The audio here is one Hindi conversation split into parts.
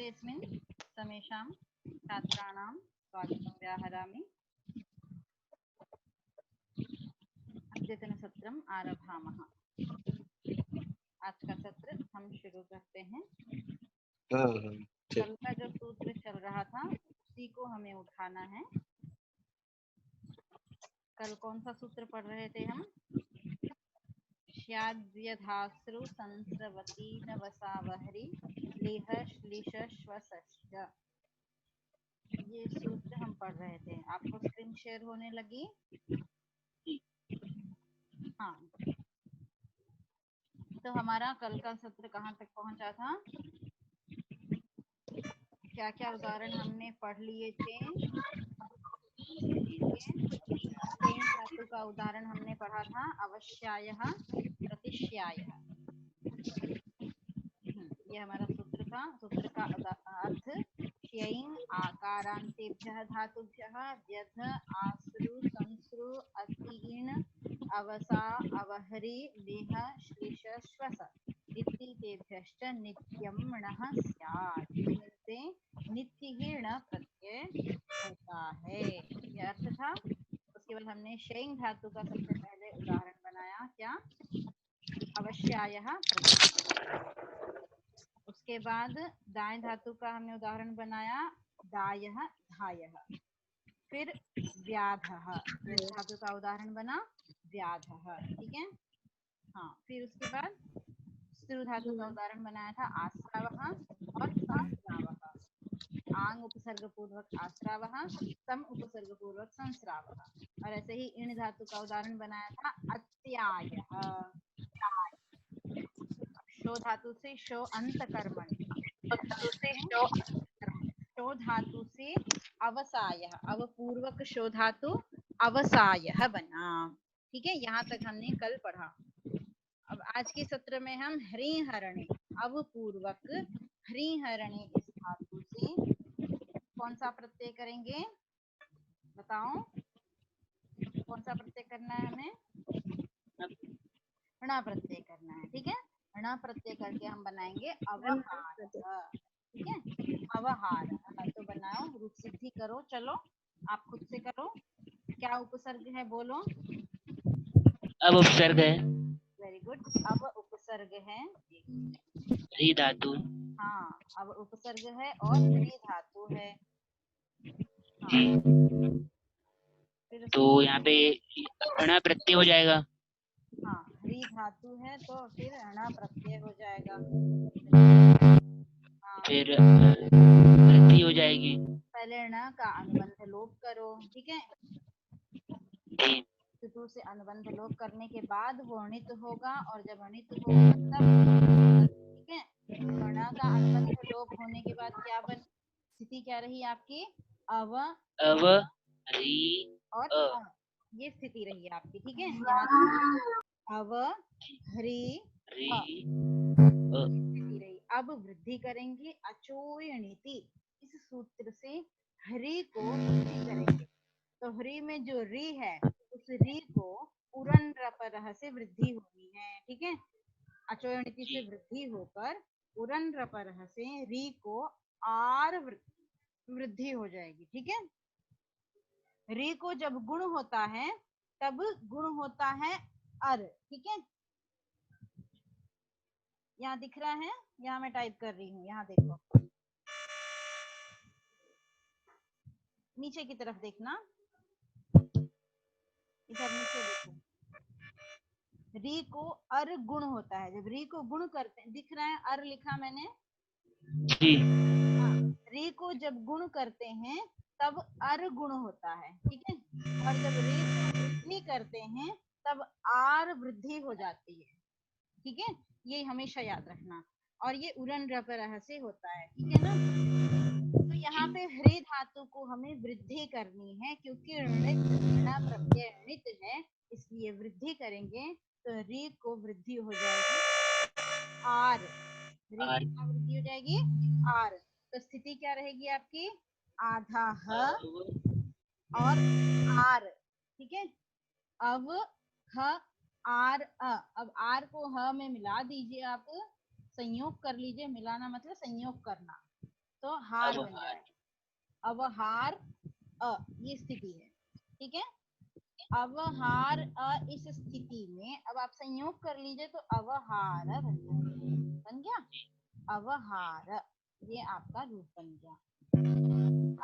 विद्यालयेऽस्मिन् समेषां छात्राणां स्वागतं व्याहरामि। अद्यतनसत्रम् आरभामः। आज का सत्र हम शुरू करते हैं। कल का जो सूत्र चल रहा था उसी को हमें उठाना है। कल कौन सा सूत्र पढ़ रहे थे हम? श्याद्यधासृ संस्रवती नवसावहरी लेह श्लिश श्वसश्च, ये सूत्र हम पढ़ रहे थे। आपको स्क्रीन शेयर होने लगी? हाँ, तो हमारा कल का सत्र कहाँ तक पहुंचा था? क्या क्या उदाहरण हमने पढ़ लिए थे? धातु का उदाहरण हमने पढ़ा था अवश्यायः प्रतिश्यायः। ये हमारा सूत्र का अर्थ श्यैं आकारांतेभ्यः धातुभ्यः व्यध आसृ संसृ अतीण अवसा अवहरी लेह श्लिश श्वस इत्येतेभ्यश्च नित्यं णः स्यात्। इनसे नित्य ही ण प्रत्यय होता है, ये अर्थ था। उसके बाद हमने श्यैं धातु का सबसे पहले उदाहरण बनाया, क्या? अवश्यायः प्रतिश्यायः। उसके बाद दाएं धातु का हमने उदाहरण बनाया दायः धायः। फिर व्याधः, धातु का उदाहरण बना व्याधः, ठीक है। हाँ, फिर उसके बाद स्त्रु धातु का उदाहरण बनाया था आस्रावः और संस्रावः। आंग उपसर्ग पूर्वक आस्रावः, सम उपसर्ग पूर्वक संस्रावः। और ऐसे ही इण धातु का उदाहरण बनाया था अत्यायः। शो धातु से शो अंत कर्मणि, शो धातु से अवसायः, अवपूर्वक शो धातु अवसायः बना। ठीक है, यहाँ तक हमने कल पढ़ा। अब आज के सत्र में हम ह्रीहरणे, अवपूर्वक ह्रीहरणे इस धातु से कौन सा प्रत्यय करेंगे? बताओ, कौन सा प्रत्यय करना है हमें? ण प्रत्यय करना है। ठीक है, ण प्रत्यय करके हम बनाएंगे अवहार। ठीक है, अवहार। तो बनाओ, रूप सिद्धि करो। चलो आप खुद से करो। क्या उपसर्ग है बोलो? अब उपसर्ग है। वेरी गुड, अब उपसर्ग है। री धातु। हाँ, अब उपसर्ग है और री धातु है। हाँ। तो यहाँ पे ण प्रत्यय हो जाएगा। हाँ, री धातु है तो फिर ण प्रत्यय हो जाएगा। हाँ, फिर वृद्धि हो जाएगी। पहले ण का अनुबंध लोप करो। ठीक है, धातु से अनुबंध लोप करने के बाद वो अणित होगा, और जब अणित होगा तब, ठीक है, ण का अनुबंध लोप होने के बाद क्या बन, स्थिति क्या रही आपकी? अव री और ये स्थिति रही आपकी। ठीक है, यहाँ अव ह्री स्थिति रही। अब वृद्धि करेंगे अचोयणिति, इस सूत्र से हरि को वृद्धि करेंगे। तो हरि में जो री है उस री को उरन रपरह से वृद्धि होनी है। ठीक है, अचोयणिति से वृद्धि होकर उरन रपरह से री को आर वृद्धि हो जाएगी। ठीक है, री को जब गुण होता है तब गुण होता है अर। ठीक है, यहाँ दिख रहा है, यहाँ मैं टाइप कर रही हूँ, यहाँ देखो, नीचे की तरफ देखना, इधर नीचे देखो। री को अर गुण होता है, जब री को गुण करते हैं, दिख रहा है अर लिखा मैंने जी। री को जब गुण करते हैं तब अर गुण होता है। ठीक है, और जब री को वृद्धि करते हैं तब आर वृद्धि हो जाती है। ठीक है, ये हमेशा याद रखना। और ये उरन रपरह से होता है। ठीक है ना, तो यहाँ पे ह्री धातु को हमें वृद्धि करनी है, क्योंकि ऋण प्रत्यय ऋत है, इसलिए वृद्धि करेंगे तो री को वृद्धि हो जाएगी आर। री की वृद्धि हो जाएगी आर, तो स्थिति क्या रहेगी आपकी? आधा ह और आर। ठीक है, अब ह आर अ, अब आर को ह में मिला दीजिए, आप संयोग कर लीजिए। मिलाना मतलब संयोग करना। तो हार बन अवहार। जाएगा। अवहार ये स्थिति है, ठीक है। अवहार इस स्थिति में अब आप संयोग कर लीजिए तो अवहार बन गया। अवहार ये आपका रूप बन गया।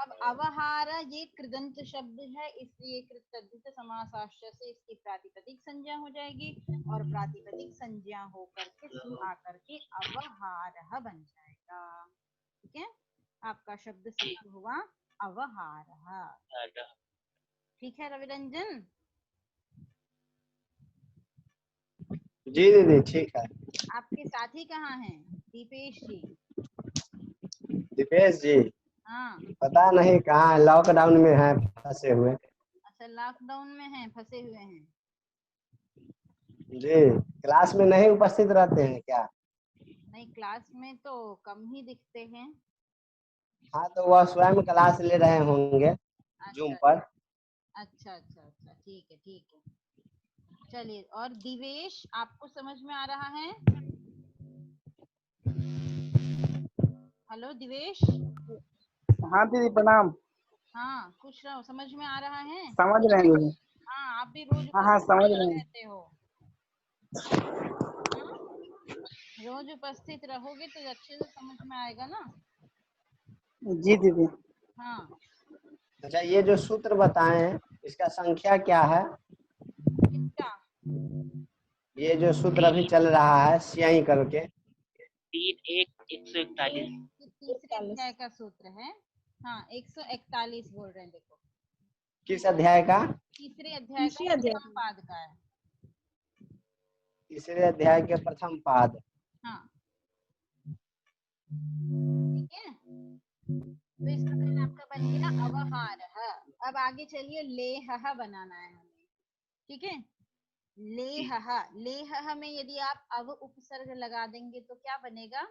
अब अवहार ये कृदंत शब्द है, इसलिए कृतद्धित समासाश्रय से इसकी प्रातिपदिक संज्ञा हो जाएगी और प्रातिपदिक संज्ञा होकर के सु आकर के अवहार बन जाएगा। ठीक है, आपका शब्द सिद्ध हुआ अवहार। ठीक है रविरंजन? जी दीदी ठीक है। आपके साथी कहाँ हैं? दीपेश जी। दीपेश जी हाँ, पता नहीं कहाँ है, लॉकडाउन में है फंसे हुए। अच्छा लॉकडाउन में हैं, फंसे हुए हैं। जी क्लास में नहीं उपस्थित रहते हैं क्या? नहीं, क्लास में तो कम ही दिखते हैं। हाँ तो वह स्वयं क्लास ले रहे होंगे जूम अच्छा पर। अच्छा अच्छा अच्छा, ठीक है ठीक है। चलिए, और दिवेश आपको समझ में आ रहा है? हेलो दिवेश। हाँ दीदी प्रणाम। हाँ, खुश रहो, समझ में आ रहा है? समझ रहे हैं दीदी। हाँ, आप भी रोज हाँ समझ रहे हैं। रहते हो। हाँ? रोज उपस्थित रहोगे तो अच्छे से समझ में आएगा ना। जी दीदी। हाँ, अच्छा ये जो सूत्र बताए हैं इसका संख्या क्या है? किसका? ये जो सूत्र अभी चल रहा है सियाई करके। 3 1 141। ये तीसरे अध्याय का सूत्र है। हाँ, 141 बोल रहे हैं, देखो किस अध्याय का? तीसरे अध्याय का प्रथम पाद का है। तीसरे अध्याय के प्रथम पाद। हाँ, ठीक है। तो इस प्रकार आपका बन गया अवहार। अब आगे चलिए, लेह बनाना है हमें, ठीक है। लेह में यदि आप अव उपसर्ग लगा देंगे तो क्या बनेगा?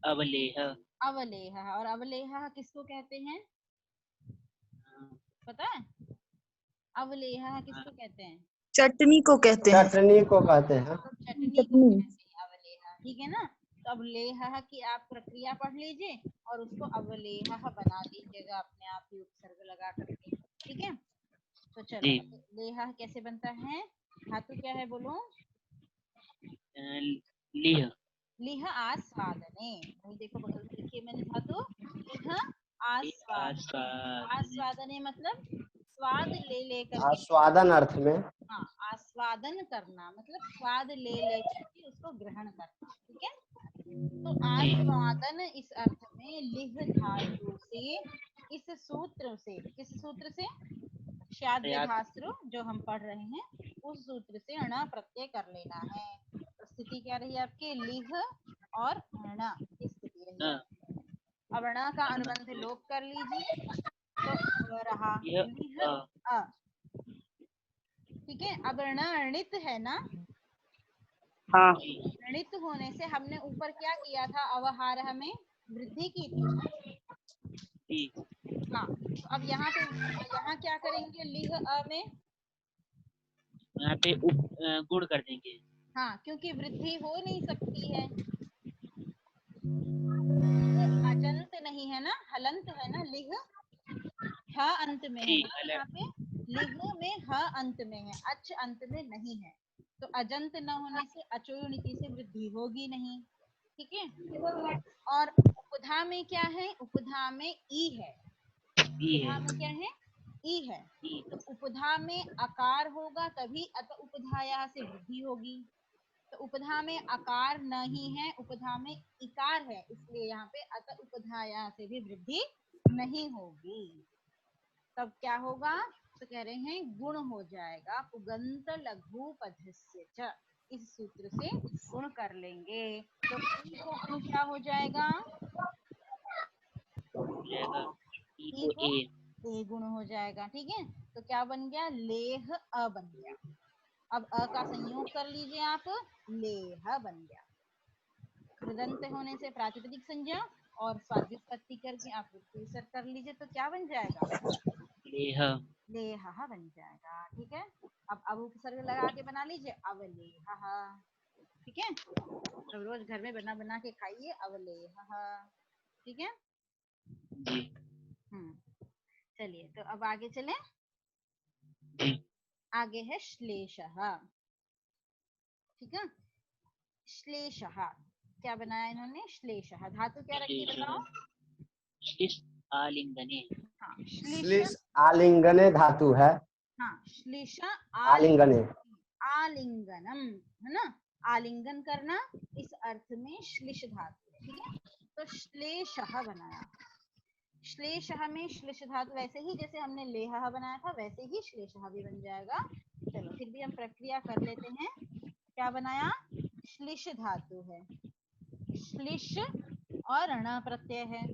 अवलेह। अवलेह। और अवलेह किसको कहते हैं पता है? अवलेह किसको कहते हैं? चटनी को कहते हैं। चटनी को कहते हैं। तो चटनी को कहते हैं अवलेह, ठीक है ना। तो अब लेह की आप प्रक्रिया पढ़ लीजिए और उसको अवलेह बना दीजिएगा अपने आप ही उपसर्ग लगा करके, ठीक है। तो चलो, जी। लेह कैसे बनता है? धातु क्या है बोलो? लिह। लिह आस्वादने। वही देखो बगल में लिखिए मैंने धातु, लिह आस्वादने। आस्वादने मतलब स्वाद ले करके, आस्वादन अर्थ में। हाँ आस्वादन करना मतलब स्वाद ले करके उसको ग्रहण करना, ठीक है। तो आस्वादन इस अर्थ में लिह धातु से, इस सूत्र से, किस सूत्र से? श्याद्य धातु जो हम पढ़ रहे हैं उस सूत्र से अण प्रत्यय कर लेना है। तो स्थिति क्या रही आपकी? लिह और अण की स्थिति रही है। अब अण का अनुबंध लोप कर लीजिए तो रहा लिह अ, ठीक है। अब अण अणित है ना, हाँ णित होने से हमने ऊपर क्या किया था? अवहार में वृद्धि की थी ना। हाँ, तो अब यहाँ पे यहाँ क्या करेंगे? लिह अ में यहाँ पे गुण कर देंगे। हाँ, क्योंकि वृद्धि हो नहीं सकती है, अजंत नहीं है ना, हलंत है ना। लिह ह अंत में है ना, यहाँ पे लिह में ह अंत में है, अच अंत में नहीं है। तो अजंत न होने से अचोयनिति से वृद्धि होगी नहीं, ठीक है। और उपधा में क्या है? उपधा में ई है। उपधा में क्या है? ई है। तो उपधा में अकार होगा तभी अत उपधाया से वृद्धि होगी। तो उपधा में अकार नहीं है, उपधा में इकार है, इसलिए यहाँ पे अत उपधाया से भी वृद्धि नहीं होगी। तब क्या होगा? तो कह रहे हैं गुण हो जाएगा पुगंत लघु पधस्य च। इस सूत्र से गुण कर लेंगे तो ई को गुण क्या हो जाएगा? ई को ए गुण हो जाएगा, ठीक है। तो क्या बन गया? लेह अ बन गया। अब अ का संयोग कर लीजिए आप, लेह बन गया। कृदंत होने से प्रातिपदिक संज्ञा और स्वाद्युत्पत्ति करके आप विसर्ग कर लीजिए तो क्या बन जाएगा? लेह। लेह बन जाएगा, ठीक है। अब उपसर्ग लगा के बना लीजिए अवलेह, ठीक है। तो रोज घर में बना बना के खाइए अवलेह, ठीक है। जी चलिए तो अब आगे चले। जी आगे है श्लेषः। ठीक है, श्लेषः क्या बनाया इन्होंने? श्लेषः। धातु क्या रखी बताओ? श्लिष्ट आलिंगने। हाँ, श्लिष। श्लिष आलिंगने धातु है। हाँ, श्लिष आलिंगने। आलिंगनम है ना, आलिंगन करना, इस अर्थ में श्लिष धातु है। ठीक है, तो श्लेषः बनाया। श्लेषः में श्लिष धातु वैसे ही जैसे हमने लेहः बनाया था वैसे ही श्लेषः भी बन जाएगा। चलो फिर भी हम प्रक्रिया कर लेते हैं। क्या बनाया? श्लिष धातु है, श्लिष और ण प्रत्यय है।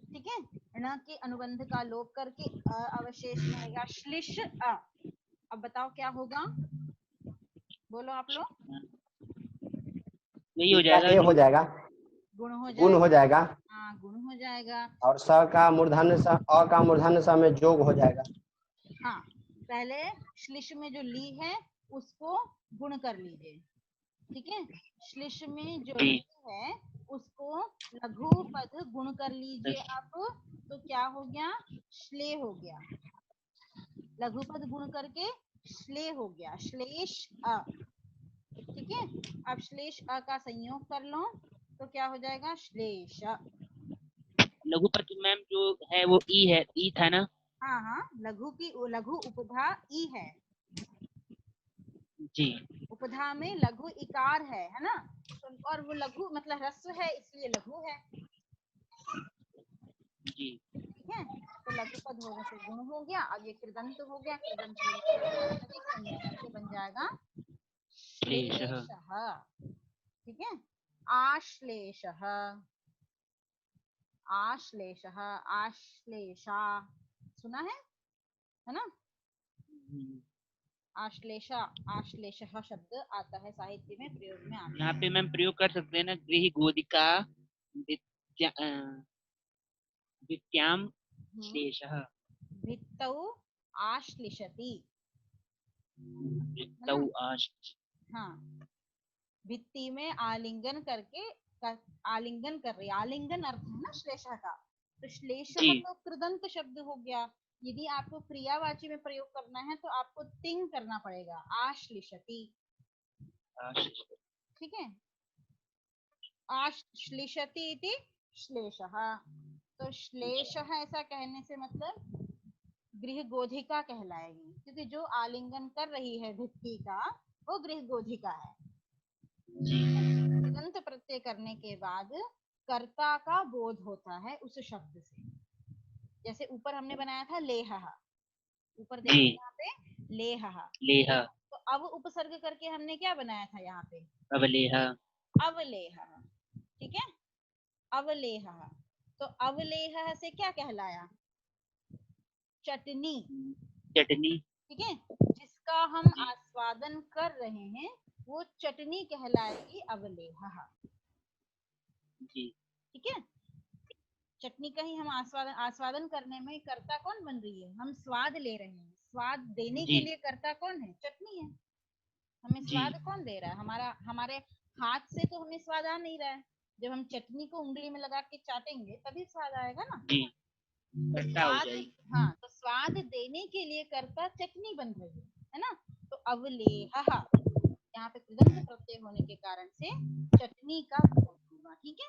ठीक है, ण के अनुबंध का लोप करके अवशेष रहेगा श्लिष अ। अब बताओ क्या होगा, बोलो आप लोग। वही हो इसका जाएगा ए हो जाएगा, गुण हो गुण हो जाएगा। जाएगा, हाँ, गुण हो जाएगा। और स का मूर्धन्य स, अ का मूर्धन्य स में जोग हो जाएगा। हाँ, पहले श्लिष में जो ली है उसको गुण कर लीजिए। ठीक है, श्लिष में जो ली है उसको लघु पद गुण कर लीजिए आप। तो क्या हो गया? श्ले हो गया। लघु पद गुण करके श्ले हो गया, श्लेष अ। ठीक है, अब श्लेष अ का संयोग कर लो तो क्या हो जाएगा? श्लेष। लघु पद मैम जो है वो ई है, ई था ना? हाँ हाँ, लघु की लघु उपधा ई है। जी उपधा में लघु इकार है ना, तो और वो लघु मतलब ह्रस्व है इसलिए लघु है। जी ठीक है, तो लघु पद होने से गुण हो गया। अब ये कृदंत हो गया, कृदंत होने से अधिक संज्ञा करके बन जाएगा श्लेषः। श्लेषः। ठीक है, आश्लेषः, आश्लेषः, आश्लेषा सुना है ना? आश्लेषा, आश्लेषः शब्द आता है साहित्य में, प्रयोग में आता यहाँ है। पे मैम प्रयोग कर सकते हैं ना, गृह गोदिका विद्याम श्लेषः। भित्तौ आश्लिषति। वित्तौ आश। हाँ, भित्ति में आलिंगन करके आलिंगन कर रही, आलिंगन अर्थ है ना श्लेषः का। तो श्लेषः जी तो कृदंत शब्द हो गया। यदि आपको क्रियावाची में प्रयोग करना है तो आपको तिंग करना पड़ेगा, आश्लिषति। आश। ठीक है, आश्लिषति इति श्लेषः। तो श्लेषः ऐसा कहने से मतलब गृह गोधिका कहलाएगी, क्योंकि जो आलिंगन कर रही है भित्ति का वो गृह गोधिका है। कृदंत प्रत्यय करने के बाद कर्ता का बोध होता है उस शब्द से। जैसे ऊपर हमने बनाया था लेहः, ऊपर देखिए जी यहाँ पे लेहः, लेह तो अब उपसर्ग करके हमने क्या बनाया था यहाँ पे? अवलेह। अवलेहः। ठीक है, अवलेहः। तो अवलेहः से क्या कहलाया? चटनी। चटनी। ठीक है, जिसका हम आस्वादन कर रहे हैं वो चटनी कहलाएगी, अवलेहः। जी ठीक है, चटनी का ही हम आस्वादन करने में कर्ता कौन बन रही है? हम स्वाद ले रहे हैं, स्वाद देने के जी लिए कर्ता कौन है? चटनी है। हमें जी स्वाद कौन दे रहा है? हमारे हाथ से तो हमें स्वाद आ नहीं रहा है। जब हम चटनी को उंगली में लगा के चाटेंगे तभी स्वाद आएगा ना। जी खट्टा हो स्वाद, जाएगी। हाँ, तो स्वाद देने के लिए कर्ता चटनी बन रही है ना। तो अवलेहः यहाँ पे कृदंत प्रत्यय होने के कारण से चटनी का बोध होगा। ठीक है,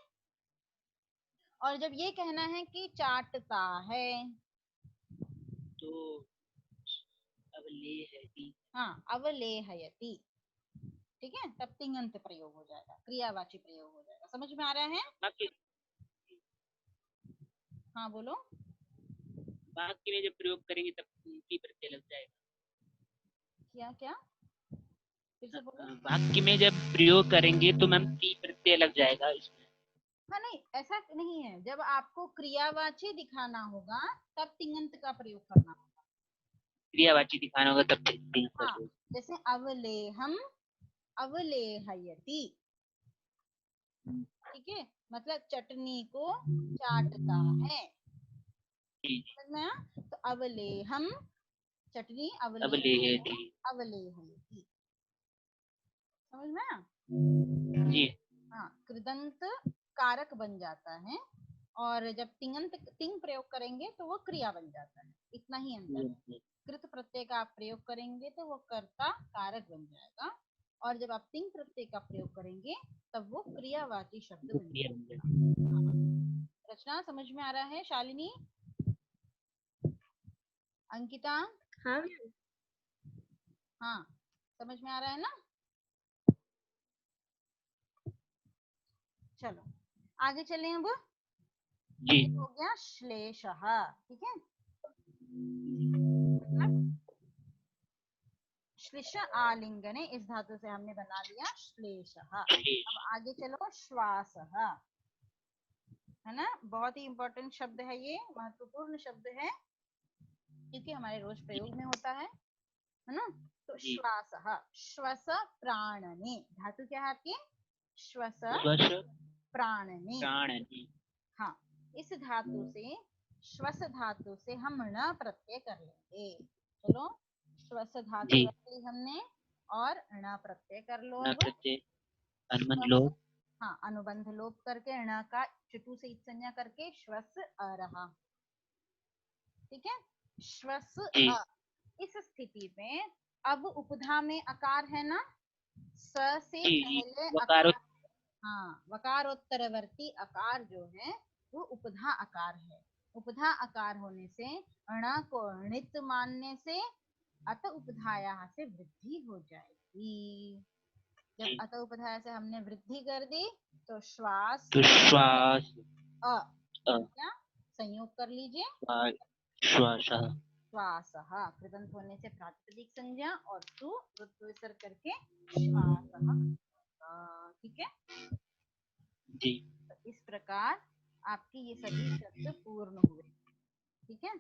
और जब ये कहना है कि चाटता है तो अवलेहति। हाँ, अवलेहयति। ठीक है, तब तिङंत प्रयोग हो जाएगा, क्रियावाची प्रयोग हो जाएगा। समझ में आ रहा है? बाकी हाँ बोलो। बाकी में जब प्रयोग करेंगे तब की प्रत्यय लग जाएगा। क्या क्या फिर से बोलो। वाक्य में जब प्रयोग करेंगे तो मैम की प्रत्यय लग जाएगा इसमें। हाँ नहीं, ऐसा नहीं है। जब आपको क्रियावाची दिखाना होगा तब तिङंत का प्रयोग करना होगा। क्रियावाची दिखाना होगा तब तिङंत का हाँ, प्रयोग। जैसे अवलेहम, अवलेहयति। ठीक है, मतलब चटनी को चाटता है। जी समझ में आया? तो अवलेहम चटनी, अवलेहति। अवलेहयति। समझ में आया? जी हाँ, कृदंत कारक बन जाता है और जब तिङंत तिंग प्रयोग करेंगे तो वो क्रिया बन जाता है। इतना ही अंतर है। कृत प्रत्यय का आप प्रयोग करेंगे तो वो कर्ता कारक बन जाएगा, और जब आप तिंग प्रत्यय का प्रयोग करेंगे तब वो क्रियावाची शब्द बन जाएगा। रचना समझ में आ रहा है? शालिनी, अंकिता, हाँ हाँ समझ में आ रहा है ना? चलो आगे चलें अब। जी हो गया श्लेषः, ठीक है। मतलब श्लिष आलिंगने, इस धातु से हमने बना लिया श्लेषः। अब आगे चलो श्वासः, है ना। बहुत ही इंपॉर्टेंट शब्द है ये, महत्वपूर्ण शब्द है क्योंकि हमारे रोज प्रयोग में होता है ना। तो श्वासः, श्वस प्राणने, धातु क्या है आपकी? श्वस प्राणने। हाँ, इस धातु से, श्वस धातु से हम ण प्रत्यय कर लेंगे। चलो श्वस धातु रख ली हमने और ण प्रत्यय कर लो। अब अनुबंध लोप, हाँ अनुबंध लोप करके ण का चटू से इत संज्ञा करके श्वस अ रहा, ठीक है। श्वस अ। इस स्थिति में अब उपधा में अकार है ना, स से पहले अकार, हाँ वकारोत्तरवर्ती अकार जो है वो उपधा अकार है। उपधा अकार होने से ण को णित मानने से अत उपधाया से वृद्धि हो जाएगी। जब अत उपधाया से हमने वृद्धि कर दी तो श्वास अ क्या संयोग कर लीजिए, श्वासः कृदंत होने से प्रातिपदिक संज्ञा और सु वृत्त विसर्ग करके श्वासः, ठीक है जी। तो इस प्रकार आपके ये सभी शब्द पूर्ण हुए, ठीक है।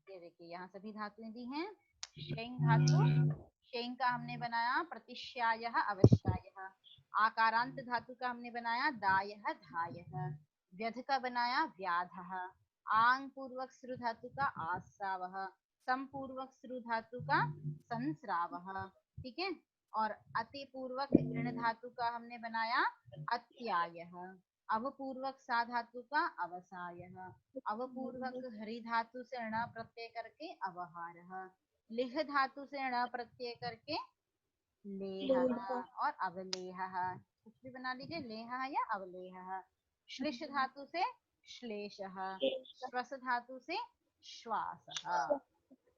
ये देखिए यहाँ सभी धातुएं दी हैं। शेंग धातु, शेंग का हमने बनाया प्रतिश्यायः अवश्यायः। आकारांत धातु का हमने बनाया दायः धायः। व्यध का बनाया व्याधः। आंग पूर्वक श्रु धातु का आस्रावः। सम पूर्वक श्रु धातु का संस्रावः, ठीक है। और अति पूर्वक ऋण धातु का हमने बनाया अत्यायः। अवपूर्वक सा धातु का अवसायः। अवपूर्वक हरि धातु से ण प्रत्यय करके अवहारः। लिह धातु से ण प्रत्यय करके लेहः और अवलेहः, कुछ भी बना लीजिए, लेहः या अवलेहः। श्लिष धातु से श्लेषः। श्वस धातु से श्वासः।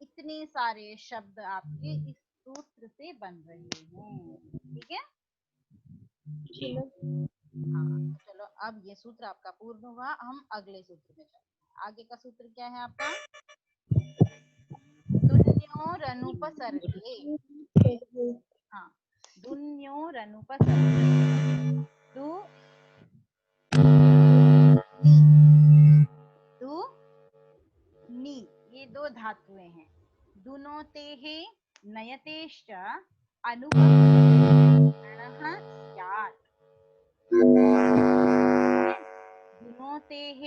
इतने सारे शब्द आपके इस सूत्र से बन रहे हैं, ठीक है। हाँ चलो अब ये सूत्र आपका पूर्ण हुआ, हम अगले सूत्र में चलते हैं। आगे का सूत्र क्या है आपका? दुन्योरनुपसर्गे, हाँ दुन्योरनुपसर्गे, दु दु नी, ये दो धातुएं हैं। दुनोतेः नयतेश्च अनुपसर्गः स्यात्। दुनोतेः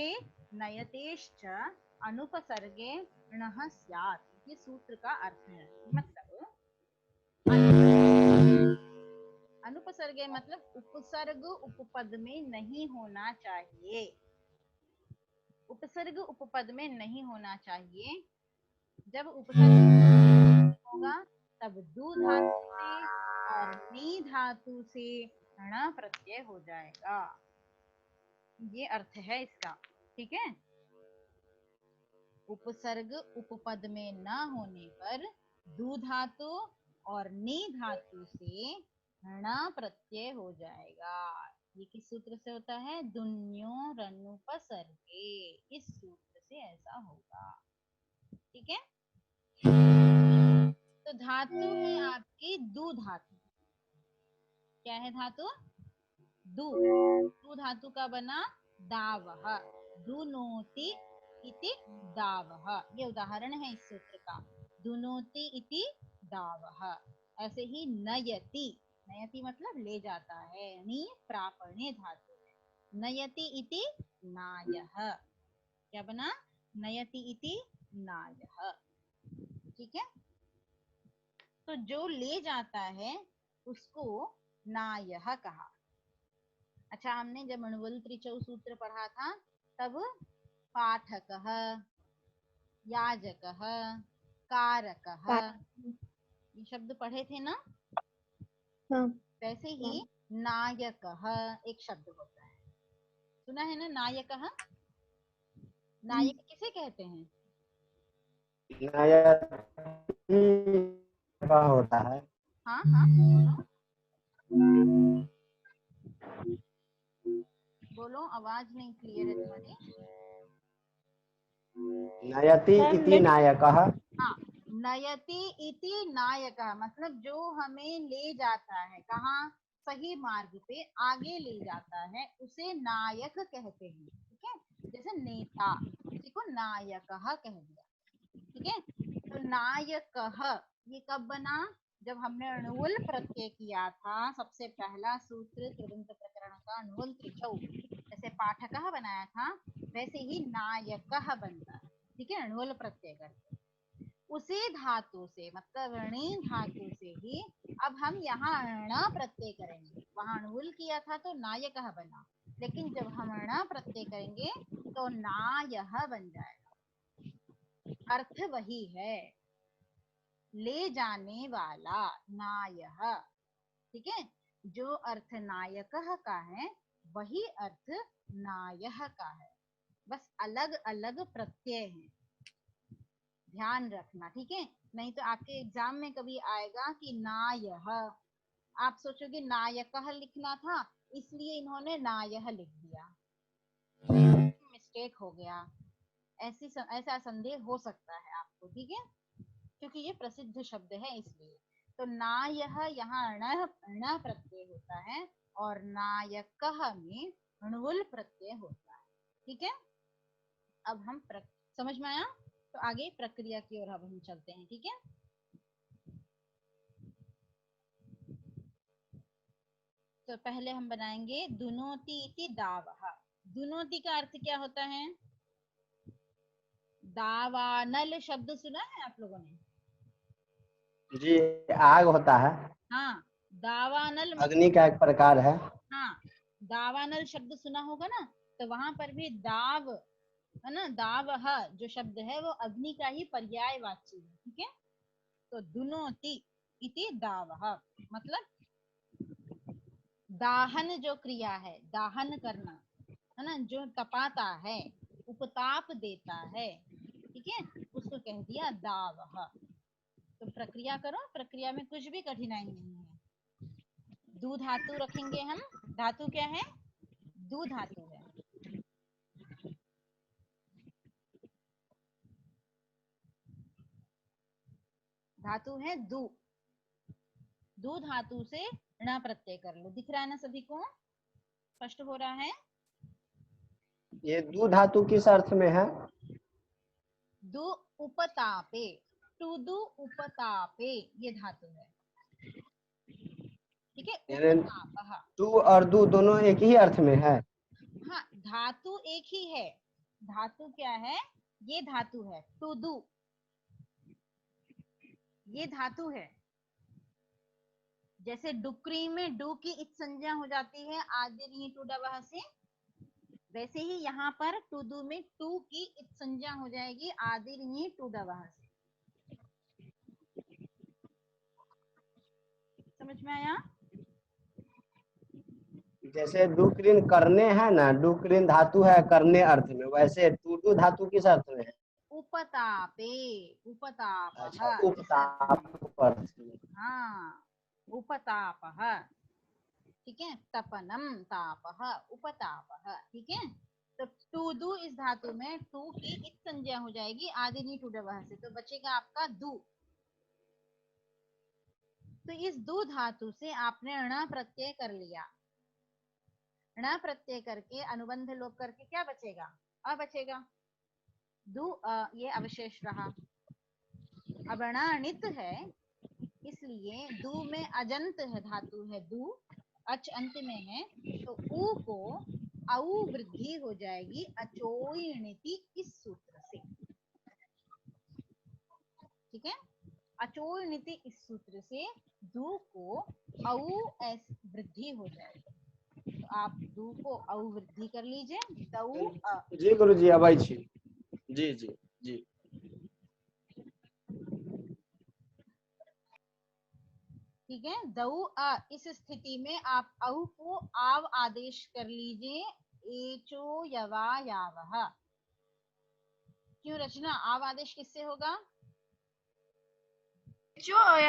नयतेश्च अनुपसर्गे णः स्यात्, ये सूत्र का अर्थ है। मतलब अनुपसर्गे मतलब उपसर्ग उपपद में नहीं होना चाहिए। उपसर्ग उपपद में नहीं होना चाहिए। जब उपसर्ग होगा तब दु धातु से और नी धातु से ण प्रत्यय हो जाएगा, ये अर्थ है इसका, ठीक है। उपसर्ग उपपद में न होने पर दु धातु और नी धातु से ण प्रत्यय हो जाएगा। ये किस सूत्र से होता है? दुन्योरनुपसर्गे, इस सूत्र से ऐसा होगा, ठीक है। तो धातु है आपकी दु धातु, क्या है धातु? दु। दु धातु का बना दावः, दुनोति इति दावः, ये उदाहरण है इस सूत्र का। दुनोति इति दावः। ऐसे ही नयति, नयति मतलब ले जाता है, नी प्रापणे धातु है। नयति इति नायः, क्या बना? नयति इति नायः, ठीक है। तो जो ले जाता है उसको नायः कहा, अच्छा, हमने जब अणुवल त्रिचौ सूत्र पढ़ा था तब पाठकः, याजकः, कारकः ये शब्द पढ़े थे ना। हाँ। वैसे ही नायकः एक शब्द होता है, सुना है ना नायकः। नायक किसे कहते हैं? नायक का होता है। हाँ हाँ बोलो, आवाज नहीं क्लियर है तुम्हारी। नयति इति नायकः। हाँ, नयति इति नायकः मतलब जो हमें ले जाता है, कहाँ? सही मार्ग पे आगे ले जाता है, उसे नायक कहते हैं। ठीक है, जैसे नेता, किसी को नायकः कह दिया। ठीक है, तो नायकः ये कब बना? जब हमने अणुवल प्रत्यय किया था, सबसे पहला सूत्र कृदंत प्रकरण का अणुवल त्रिचौ, जैसे पाठकः बनाया था वैसे ही नायकः बनता है। ठीक है, अणुवल प्रत्यय करके उसी धातु से, मतलब ऋणी धातु से ही अब हम यहाँ अण प्रत्यय करेंगे। वहां अणुवल किया था तो नायकः बना, लेकिन जब हम अण प्रत्यय करेंगे तो नायः बन जाएगा। अर्थ वही है, ले जाने वाला, नायः। ठीक है, जो अर्थ नायकः का है वही अर्थ नायः का है, बस अलग अलग प्रत्यय हैं, ध्यान रखना। ठीक है, नहीं तो आपके एग्जाम में कभी आएगा कि नायः, आप सोचोगे नायकः लिखना था इसलिए इन्होंने नायः लिख दिया, मिस्टेक हो गया, ऐसा संदेह हो सकता है आपको। ठीक है, क्योंकि ये प्रसिद्ध शब्द है इसलिए। तो नायः यहाँ अण प्रत्यय होता है और नायकः में अणुवल प्रत्यय होता है। ठीक है, अब हम समझ में आया? तो आगे प्रक्रिया की ओर अब हम चलते हैं। ठीक है, तो पहले हम बनाएंगे दुनोति इति दावः। दुनोति का अर्थ क्या होता है? दावानल शब्द सुना है आप लोगों ने? जी, आग होता है। हाँ, दावानल अग्नि का एक प्रकार है। हाँ, दावानल शब्द सुना होगा ना, तो वहां पर भी दाव है ना, दावः जो शब्द है वो अग्नि का ही पर्यायवाची है। ठीक है, तो दुनोति इति दावः मतलब दाहन जो क्रिया है, दाहन करना है ना, जो तपाता है, उपताप देता है, ठीक है, उसको कह दिया दावः। तो प्रक्रिया करो, प्रक्रिया में कुछ भी कठिनाई नहीं है। दू धातु रखेंगे हम, धातु क्या है? दू धातु है। धातु है दू, दू धातु से ण प्रत्यय कर लो। दिख रहा है ना सभी को? स्पष्ट हो रहा है? ये दू धातु किस अर्थ में है? दु उपतापे, टू दु उपतापे ये धातु है। ठीक है, उपतापः। टू और दू दोनों एक ही अर्थ में है। हाँ, धातु एक ही है। धातु क्या है? ये धातु है टू दू, ये धातु है। जैसे डुकरी में डू की इत संज्ञा हो जाती है आदिर्य टू डवह से, वैसे ही यहाँ पर टू दू में टू की इत संज्ञा हो जाएगी आदिर्य टू डवह से। समझ में आया? जैसे डुक्रिन करने है ना, डुक्रिन धातु है करने अर्थ में, वैसे टू धातु किस अर्थ में है? उपतापे, उपतापः। अच्छा, उपताप अर्थ में। हाँ, उपतापः। ठीक है, तपनम तापः, उपतापः। ठीक है, तो टू दू इस धातु में टू की इत संज्ञा हो जाएगी आदिनी टू डवह से, तो बचेगा आपका दू। तो इस दू धातु से आपने ण प्रत्यय कर लिया। ण प्रत्यय करके अनुबंध लोप करके क्या बचेगा? अ बचेगा। दू ये अवशेष रहा। अब ण अणित है इसलिए दू में अजंत है, धातु है दू, अच अंत में है, तो ऊ को औ वृद्धि हो जाएगी अचोइणिति इस सूत्र से। ठीक है, अचोइणिति इस सूत्र से दू को औ एस वृद्धि हो जाएगी। तो आप दू को औ वृद्धि कर लीजिए, दऊ अ। जी गुरुजी अबै छी। जी जी जी। ठीक है, दऊ अ। इस स्थिति में आप औ को आव आदेश कर लीजिए, एचो यवा यावह। क्यों रचना, आव आदेश किससे होगा? हाँ,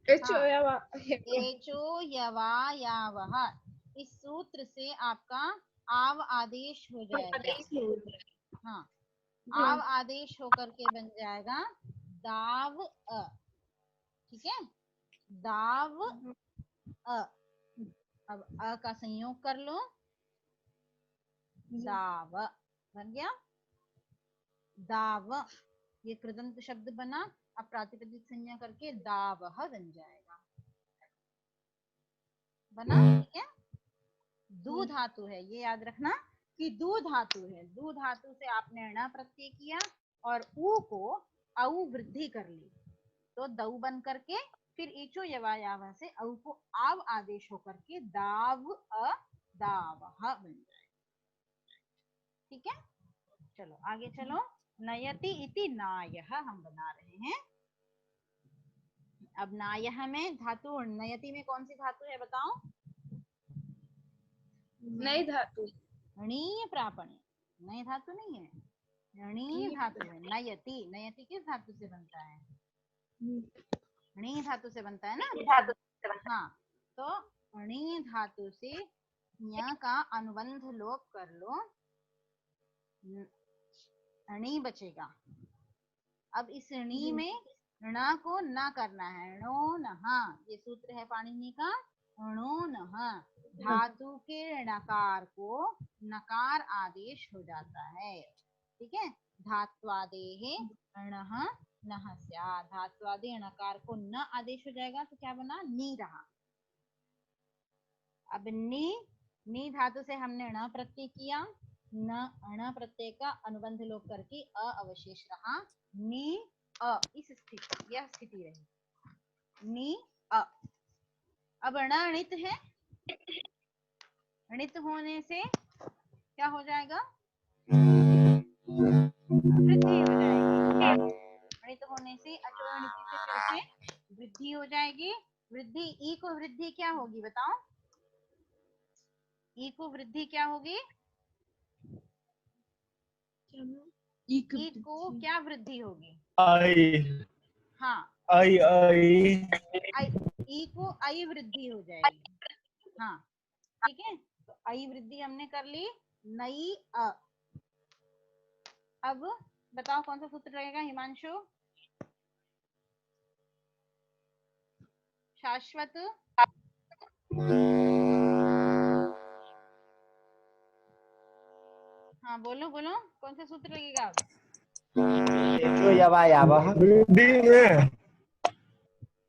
एचो यवा यावह। इस सूत्र से आपका आव आदेश हो जाएगा। हाँ, आव आदेश होकर के बन जाएगा दाव अ। ठीक है, दाव अ। अब अ का संयोग कर लो, दाव बन गया, दाव। ये कृदंत शब्द बना, अब प्रातिपदिक संज्ञा करके दावह बन जाएगा। बना, ठीक है। दू धातु है, ये याद रखना कि दू धातु है। दू धातु से आपने ण प्रत्यय किया और ऊ को औ वृद्धि कर ली, तो दऊ बन करके फिर ईचो यवा यावा से औ को आव आदेश होकर के दाव अ दावह बन जाएगा। ठीक है, चलो आगे चलो। नयति इति नायः हम बना रहे हैं। अब नायः में धातु, नयति में कौन सी धातु है बताओ? नई धातु। णीय प्रापण्य, नई धातु नहीं है, णीय धातु है। नयति, नयति किस धातु से बनता है? णी धातु से बनता है ना। हाँ, तो णी धातु से य का अनुबंध लोप कर लो, णी बचेगा। अब इस णी में ण को न करना है, णो नः। ये सूत्र है पाणिनि का, णो नः। धातु के णकार को नकार आदेश हो जाता है। ठीक है, धात्वादेः णः नः स्यात्। धात्वादे णकार को न आदेश हो जाएगा तो क्या बना? नी रहा। अब नी धातु से हमने ण प्रत्यय किया, ण प्रत्यय का अनुबंध लोप करके अ अवशेष रहा, नी अ। इस स्थिति, यह स्थिति रही, नी अ। अब ण अणित है, अणित होने से क्या हो जाएगा? वृद्धि हो जाएगी। अणित होने से अचोरणिति से फिर से वृद्धि हो जाएगी। वृद्धि, ई को वृद्धि क्या होगी बताओ? ई को वृद्धि क्या होगी? ई को क्या वृद्धि होगी? आई हाँ, आई आई ई को आई वृद्धि हो जाएगी। हाँ, ठीक है, तो आई वृद्धि हमने कर ली, नई अ। अब बताओ कौन सा सूत्र रहेगा हिमांशु? शाश्वत। हाँ बोलो बोलो, कौन सा सूत्र लगेगा अब? एचो यवा यावह।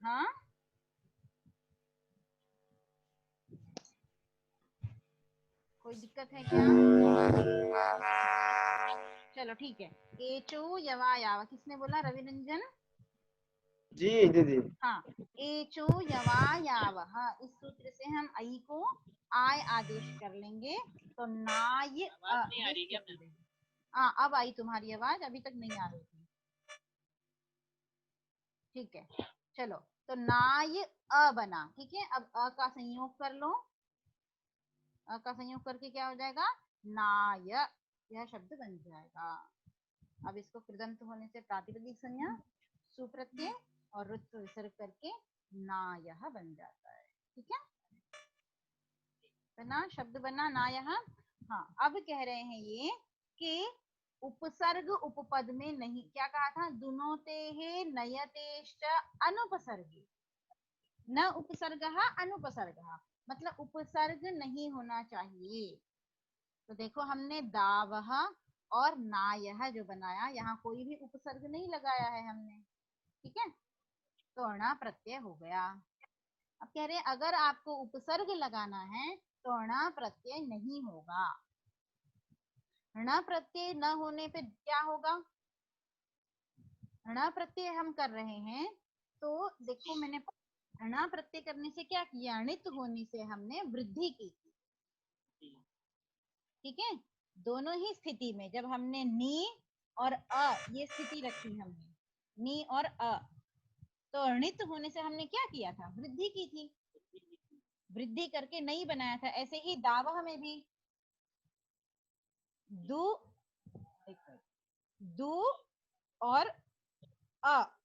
हाँ, कोई दिक्कत है क्या? चलो ठीक है, एचो यवा यावा किसने बोला? रवि रंजन। जी दीदी। हाँ, एचो यवा यावह। इस सूत्र से हम आई को आय आदेश कर लेंगे, तो नाय अ। आवाज नहीं आ रही क्या? हाँ, अब आई तुम्हारी आवाज, अभी तक नहीं आ रही थी। ठीक है, चलो, तो नाय अ बना। ठीक है, अब अ का संयोग कर लो, अ का संयोग करके क्या हो जाएगा? नाय। यह शब्द बन जाएगा। अब इसको कृदंत होने से प्रातिपदिक संज्ञा, सुप्रत्यय और रुत्व विसर्ग करके नायः बन जाता है। ठीक है, बना, शब्द बना नायः। हाँ, अब कह रहे हैं ये कि उपसर्ग उपपद में नहीं, क्या कहा था? दुनोतेः नयतेश्च अनुपसर्गे, न उपसर्गः अनुपसर्गः, मतलब उपसर्ग नहीं होना चाहिए। तो देखो हमने दावः और नायः जो बनाया, यहाँ कोई भी उपसर्ग नहीं लगाया है हमने। ठीक है, तो अणा प्रत्यय हो गया। अब कह रहे हैं अगर आपको उपसर्ग लगाना है तो अणा प्रत्यय नहीं होगा। अणा प्रत्यय न होने पे क्या होगा? अणा प्रत्यय हम कर रहे हैं तो देखो मैंने अणा प्रत्यय करने से क्या किया? अणित होने से हमने वृद्धि की थी। ठीक है, दोनों ही स्थिति में जब हमने नी और अ ये स्थिति रखी हमने, नी और अ, तो णित होने से हमने क्या किया था, वृद्धि की थी, वृद्धि करके नहीं बनाया था। ऐसे ही दावह में भी दू और अ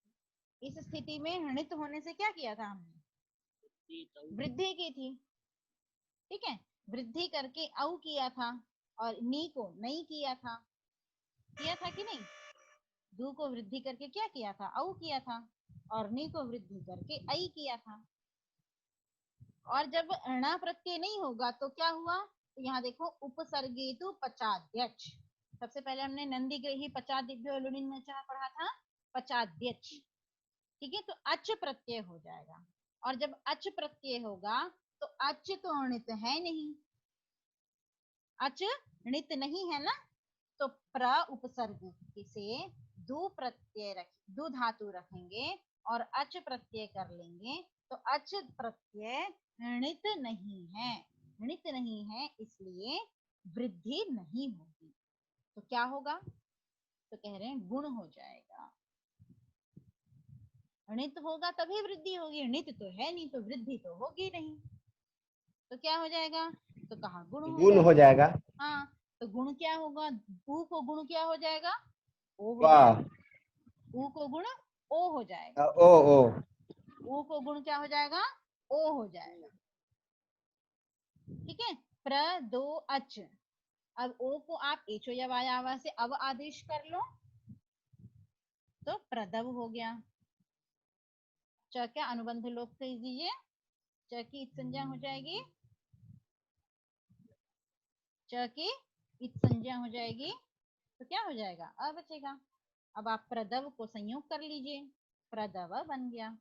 इस स्थिति में णित होने से क्या किया था हमने, वृद्धि की थी। ठीक है, वृद्धि करके औ किया था और नी को नहीं किया था कि नहीं? दू को वृद्धि करके क्या किया था, औ किया था, और नी को वृद्धि करके ऐ किया था। और जब णा प्रत्यय नहीं होगा तो क्या हुआ, तो यहाँ देखो उपसर्गेतु पचाद्यच। सबसे पहले हमने नंदीग्रही पचादिभ्यो लुनिन में पढ़ा था पचाद्यच। ठीक है, तो अच प्रत्यय हो जाएगा, और जब अच प्रत्यय होगा तो अच तो णित है नहीं, अच णित नहीं है ना, तो प्र उपसर्ग से दू प्रत्यय दू धातु रखेंगे और अच प्रत्यय कर लेंगे, तो अच प्रत्यय णित नहीं है, णित नहीं है, इसलिए वृद्धि नहीं होगी। तो क्या होगा, तो कह रहे हैं गुण हो जाएगा। णित होगा तभी वृद्धि होगी, णित तो है नहीं तो वृद्धि तो होगी नहीं, तो क्या हो जाएगा, तो कहा गुण हो जाएगा। हाँ, तो गुण क्या होगा, ऊ को गुण क्या हो जाएगा, ओ हो वाह, जाएगा, ऊ को गुण ओ हो जाएगा, ओ ऊ को गुण क्या हो जाएगा, ओ हो जाएगा। ठीक है, प्र दो अच, अब ओ को आप एचो या वायावा से अव आदेश कर लो तो प्रदव हो गया। च क्या अनुबंध लोप कह दीजिए, च की इत संज्ञा हो जाएगी, च की इत संज्ञा हो जाएगी, तो क्या हो जाएगा, अ बचेगा। अब आप प्रदव को संयोग कर लीजिए, प्रदव बन गया,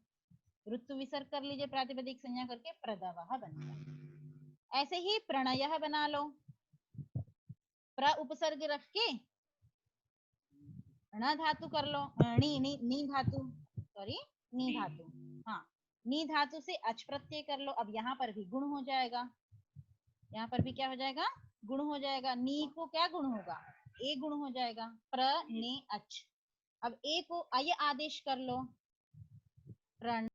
ऋतु विसर्ग कर लीजिए प्रातिपदिक संज्ञा करके, प्रदव बन गया। ऐसे ही प्रणय बना लो, प्र उपसर्ग रख के ण धातु कर लो, नी धातु, सॉरी नी धातु, हाँ नी धातु से अच प्रत्यय कर लो। अब यहाँ पर भी गुण हो जाएगा, यहाँ पर भी क्या हो जाएगा, गुण हो जाएगा। नी को क्या गुण होगा, ए गुण हो जाएगा, प्र ने अच। अब ए को अय आदेश कर लो, प्रण